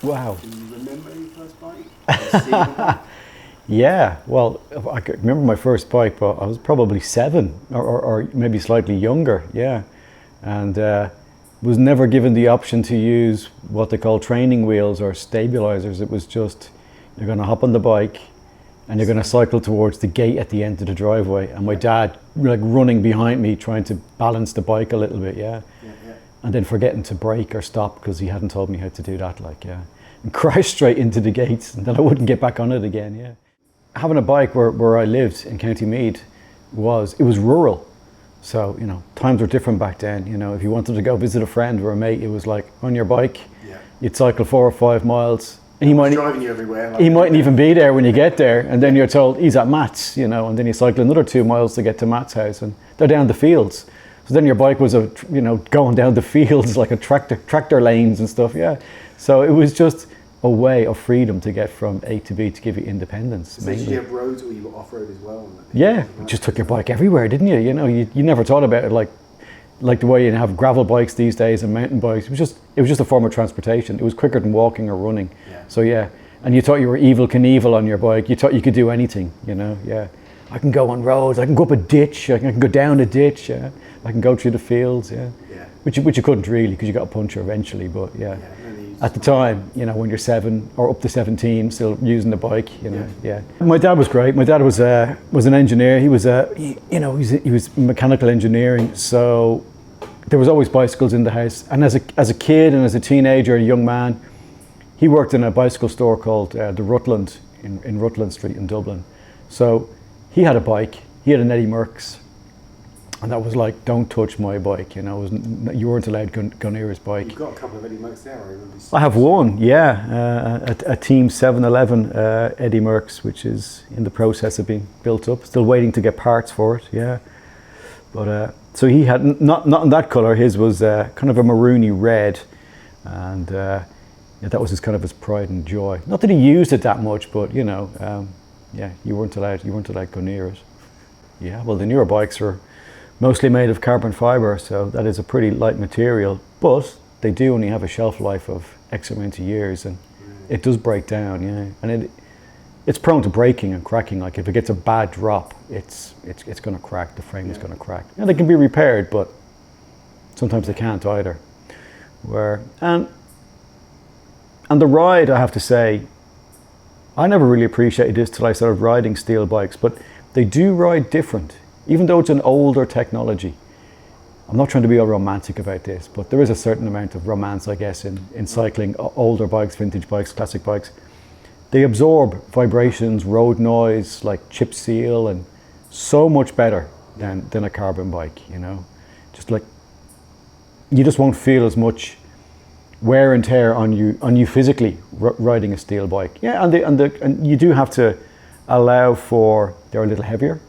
Wow. Can you remember your first bike? Can you see the bike? Yeah, well, I could remember my first bike, but I was probably 7 or maybe slightly younger, yeah. And was never given the option to use what they call training wheels or stabilizers. It was just, you're going to hop on the bike and you're going to cycle towards the gate at the end of the driveway. And my dad, like, running behind me, trying to balance the bike a little bit, yeah. And then forgetting to brake or stop because he hadn't told me how to do that, like, yeah. And crash straight into the gates, and then I wouldn't get back on it again, yeah. Having a bike where I lived in County Meath it was rural. So, you know, times were different back then. You know, if you wanted to go visit a friend or a mate, it was like on your bike, you'd cycle 4 or 5 miles. And he driving you everywhere. Like, he mightn't even be there when you get there. And then you're told he's at Matt's, you know, and then you cycle another 2 miles to get to Matt's house, and they're down the fields. So then your bike was, going down the fields like a tractor lanes and stuff, yeah. So it was just a way of freedom to get from A to B to give you independence. So did you have roads or you were off-road as well? Yeah, you just took your bike everywhere, didn't you? You know, you never thought about it like the way you have gravel bikes these days and mountain bikes. It was just a form of transportation. It was quicker than walking or running. Yeah. So yeah, and you thought you were Evel Knievel on your bike. You thought you could do anything, you know, yeah. I can go on roads, I can go up a ditch, I can go down a ditch, yeah. I can go through the fields, yeah. Which you couldn't really because you got a puncture eventually, but yeah. At the time, you know, when you're 7 or up to 17, still using the bike, you know, yeah. My dad was great. My dad was an engineer. He was he was mechanical engineering, so there was always bicycles in the house. And as a kid and as a teenager, a young man, he worked in a bicycle store called the Rutland in Rutland Street in Dublin. So he had a bike. He had an Eddie Merckx. And that was like, don't touch my bike, you know. You weren't allowed go near his bike. You've got a couple of Eddie Merckx there, I have one, yeah. A Team 711 Eddie Merckx, which is in the process of being built up. Still waiting to get parts for it, yeah. But so he had, not in that colour, his was kind of a maroony red. And yeah, that was kind of his pride and joy. Not that he used it that much, but, you know, yeah, you weren't allowed to go near it. Yeah, well, the newer bikes are mostly made of carbon fibre, so that is a pretty light material, but they do only have a shelf life of X amount of years, and it does break down, yeah. And it's prone to breaking and cracking. Like if it gets a bad drop, it's going to crack. The frame is going to crack. And they can be repaired, but sometimes they can't either. And the ride, I have to say, I never really appreciated this till I started riding steel bikes, but they do ride different. Even though it's an older technology. I'm not trying to be all romantic about this, but there is a certain amount of romance, I guess, in cycling older bikes, vintage bikes, classic bikes. They absorb vibrations, road noise, like chip seal, and so much better than a carbon bike, you know. Just like, you just won't feel as much wear and tear on you physically riding a steel bike. Yeah, and you do have to allow for, they're a little heavier,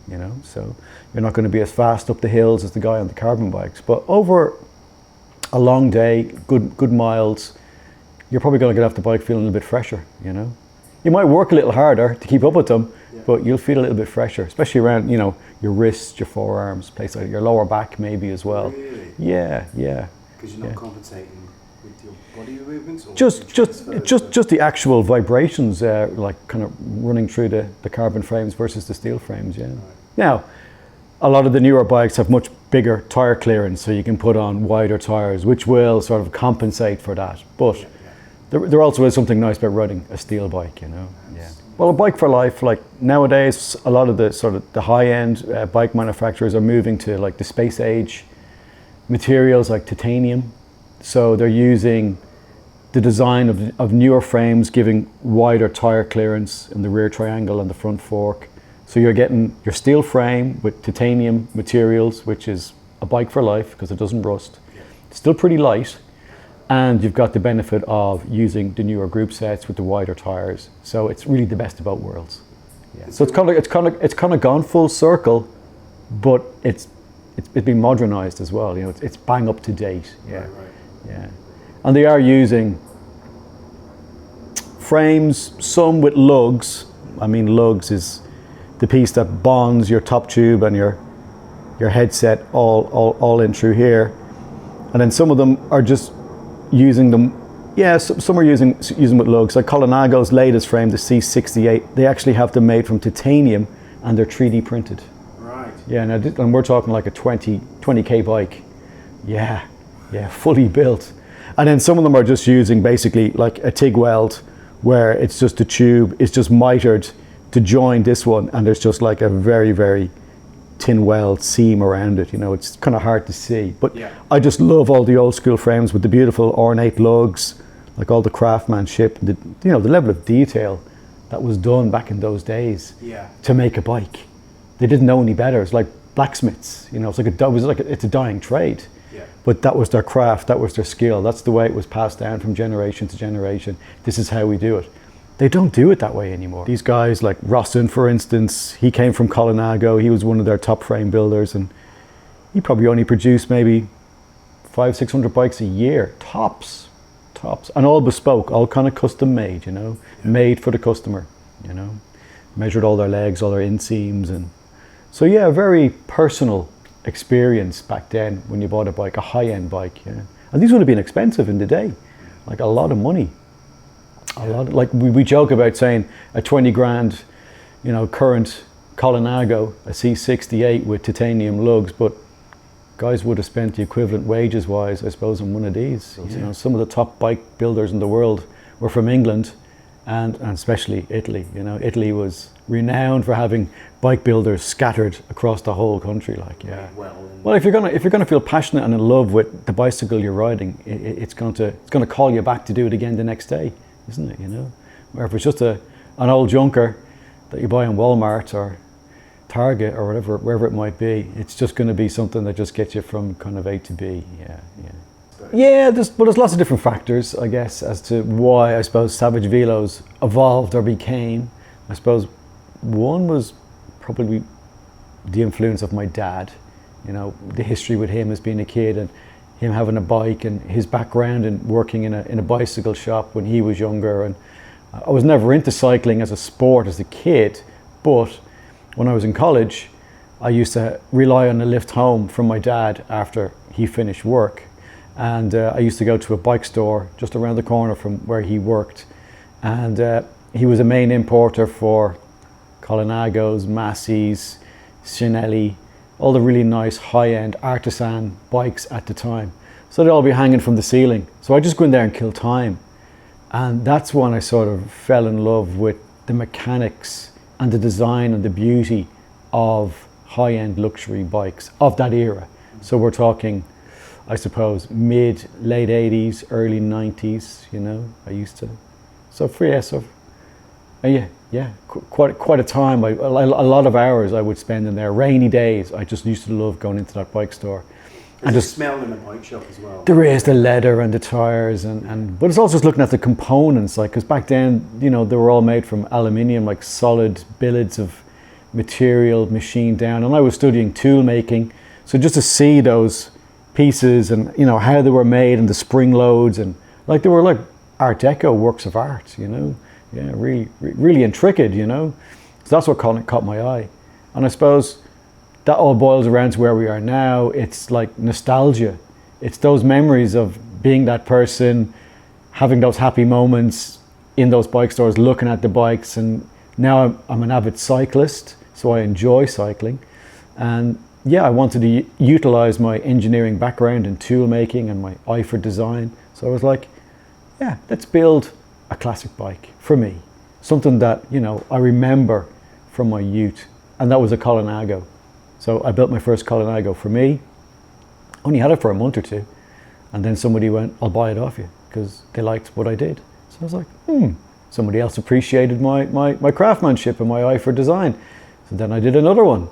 you know, so you're not going to be as fast up the hills as the guy on the carbon bikes. But over a long day, good miles, you're probably going to get off the bike feeling a little bit fresher, you know. You might work a little harder to keep up with them, but you'll feel a little bit fresher, especially around, you know, your wrists, your forearms, place like your lower back maybe as well. Really? Yeah. Because you're not compensating with your body movements? Or just the actual vibrations, like kind of running through the carbon frames versus the steel frames, yeah. Right. Now, a lot of the newer bikes have much bigger tire clearance, so you can put on wider tires, which will sort of compensate for that. But there also is something nice about riding a steel bike, you know. Yeah. Well, a bike for life, like nowadays, a lot of the sort of the high-end bike manufacturers are moving to like the space age materials like titanium. So they're using the design of newer frames, giving wider tire clearance in the rear triangle and the front fork. So you're getting your steel frame with titanium materials, which is a bike for life because it doesn't rust. It's still pretty light, and you've got the benefit of using the newer group sets with the wider tires. So it's really the best of both worlds. Yeah. So it's kind of gone full circle, but it's been modernized as well. You know, it's bang up to date. Yeah, right. Yeah, and they are using frames, some with lugs. I mean, lugs is the piece that bonds your top tube and your headset all in through here, and then some of them are just using them Yeah, some are using with lugs. Like Colinago's latest frame, the C68, they actually have them made from titanium and they're 3D printed. Right. Yeah, and we're talking like a 20K bike. Yeah, fully built. And then some of them are just using basically like a TIG weld where it's just a tube, it's just mitered to join this one, and there's just like a very, very tin weld seam around it. You know, it's kind of hard to see. But yeah. I just love all the old school frames with the beautiful ornate lugs, like all the craftsmanship, the level of detail that was done back in those days to make a bike. They didn't know any better. It's like blacksmiths, you know, it's a dying trade. Yeah. But that was their craft, that was their skill. That's the way it was passed down from generation to generation. This is how we do it. They don't do it that way anymore. These guys like Rossin, for instance, he came from Colinago. He was one of their top frame builders, and he probably only produced maybe 500-600 bikes a year, tops, and all bespoke, all kind of custom made, you know, made for the customer, you know, measured all their legs, all their inseams, and so yeah, a very personal experience back then when you bought a bike, a high-end bike, yeah. And these would have been expensive in the day, like a lot of money. Like we joke about saying a 20 grand, you know, current Colinago, a C68 with titanium lugs, but guys would have spent the equivalent wages wise, I suppose, on one of these. You know, some of the top bike builders in the world were from England and especially Italy. You know, Italy was renowned for having bike builders scattered across the whole country. Like, yeah. Well, if you're gonna feel passionate and in love with the bicycle you're riding, it's gonna call you back to do it again the next day, isn't it? You know, where if it's just an old junker that you buy in Walmart or Target or whatever, wherever it might be, it's just going to be something that just gets you from kind of A to B. Yeah. There's lots of different factors, I guess, as to why I suppose Savage Velos evolved or became. I suppose one was probably the influence of my dad. You know, the history with him as being a kid and him having a bike and his background and working in a bicycle shop when he was younger. And I was never into cycling as a sport as a kid, but when I was in college, I used to rely on a lift home from my dad after he finished work. And I used to go to a bike store just around the corner from where he worked. And he was a main importer for Colinagos, Massey's, Cinelli, all the really nice high-end artisan bikes at the time. So they'd all be hanging from the ceiling. So I just go in there and kill time. And that's when I sort of fell in love with the mechanics and the design and the beauty of high-end luxury bikes of that era. So we're talking, I suppose, late 80s, early 90s, you know, I used to. Quite a time, a lot of hours I would spend in there. Rainy days, I just used to love going into that bike store. And just smell in the bike shop as well. There is the leather and the tires, but it's also just looking at the components, like, because back then, you know, they were all made from aluminium, like solid billets of material machined down. And I was studying tool making, so just to see those pieces and, you know, how they were made and the spring loads, and like they were like Art Deco works of art, you know, yeah, really intricate, you know. So that's what caught my eye, and I suppose that all boils around to where we are now. It's like nostalgia. It's those memories of being that person, having those happy moments in those bike stores, looking at the bikes. And now I'm an avid cyclist, so I enjoy cycling. And yeah, I wanted to utilize my engineering background in tool making and my eye for design. So I was like, yeah, let's build a classic bike for me. Something that, you know, I remember from my youth. And that was a Colinago. So I built my first Colinago for me, only had it for a month or two, and then somebody went, I'll buy it off you, because they liked what I did. So I was like, somebody else appreciated my craftsmanship and my eye for design. So then I did another one.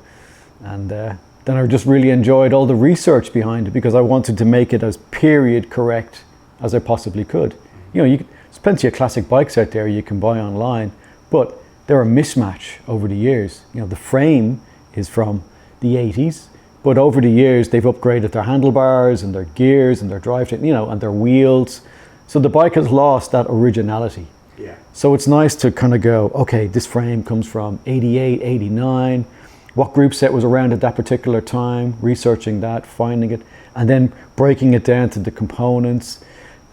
And then I just really enjoyed all the research behind it, because I wanted to make it as period correct as I possibly could. You know, there's plenty of classic bikes out there you can buy online, but they're a mismatch over the years. You know, the frame is from the 80s, but over the years they've upgraded their handlebars and their gears and their drivetrain, you know, and their wheels. So the bike has lost that originality. Yeah. So it's nice to kind of go, okay, this frame comes from 88, 89. What group set was around at that particular time? Researching that, finding it, and then breaking it down to the components.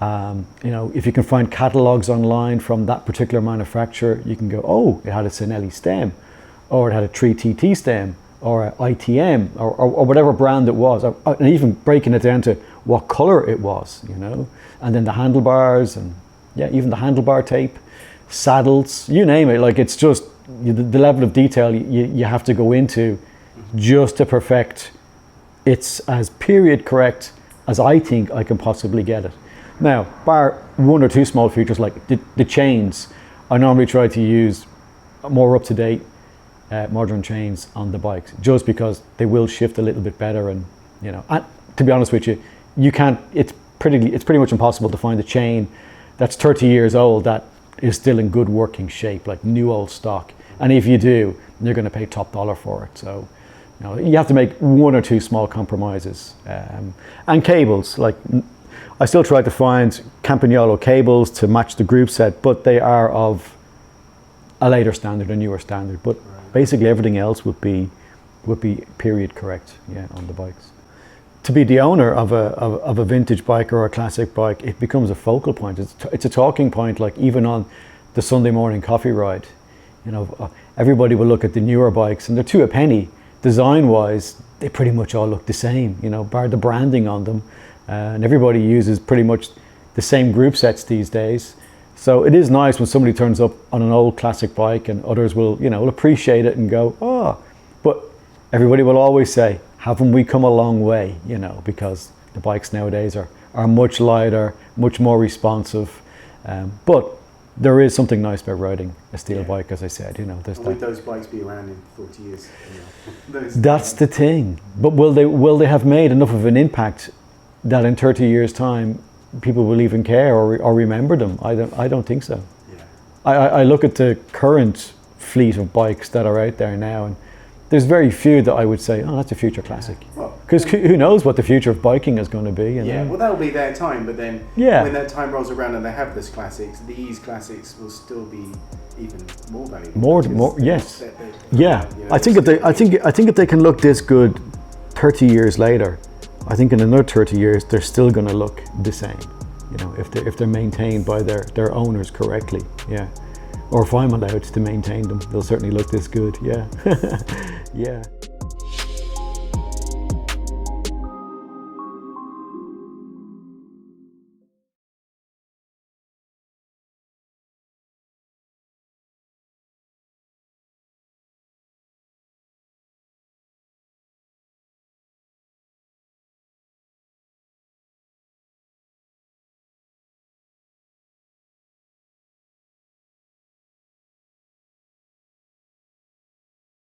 You know, if you can find catalogs online from that particular manufacturer, you can go, oh, it had a Cinelli stem, or it had a 3TT stem, or a ITM, or whatever brand it was, and even breaking it down to what color it was, you know, and then the handlebars, and yeah, even the handlebar tape, saddles, you name it. Like, it's just the level of detail you have to go into just to perfect it's as period correct as I think I can possibly get it. Now, bar one or two small features like the chains, I normally try to use more up-to-date modern chains on the bikes, just because they will shift a little bit better. And you know, and to be honest with you, you can't. It's pretty much impossible to find a chain that's 30 years old that is still in good working shape, like new old stock. And if you do, you're going to pay top dollar for it. So, you know, you have to make one or two small compromises. And cables, like I still try to find Campagnolo cables to match the group set, but they are of a later standard, a newer standard. But basically everything else would be period correct, yeah, on the bikes. To be the owner of a vintage bike or a classic bike, it becomes a focal point. It's a talking point. Like even on the Sunday morning coffee ride, you know, everybody will look at the newer bikes, and they're two a penny. Design-wise, they pretty much all look the same, you know, bar the branding on them, and everybody uses pretty much the same group sets these days. So it is nice when somebody turns up on an old classic bike, and others will, you know, will appreciate it and go, oh. But everybody will always say, haven't we come a long way, you know, because the bikes nowadays are much lighter, much more responsive. But there is something nice about riding a steel bike, as I said, you know. Will those bikes be around in 40 years? You know? That's the thing. But will they have made enough of an impact that in 30 years' time people will even care or remember them? I don't think so. Yeah. I look at the current fleet of bikes that are out there now, and there's very few that I would say, oh, that's a future classic. Because who knows what the future of biking is going to be. You know? Yeah, well, that'll be their time, but then when that time rolls around and they have these classics will still be even more valuable. More, yes. Yeah, you know, I think if they can look this good 30 years later, I think in another 30 years they're still going to look the same. You know, if they're maintained by their owners correctly. Yeah. Or if I'm allowed to maintain them, they'll certainly look this good, yeah. Yeah.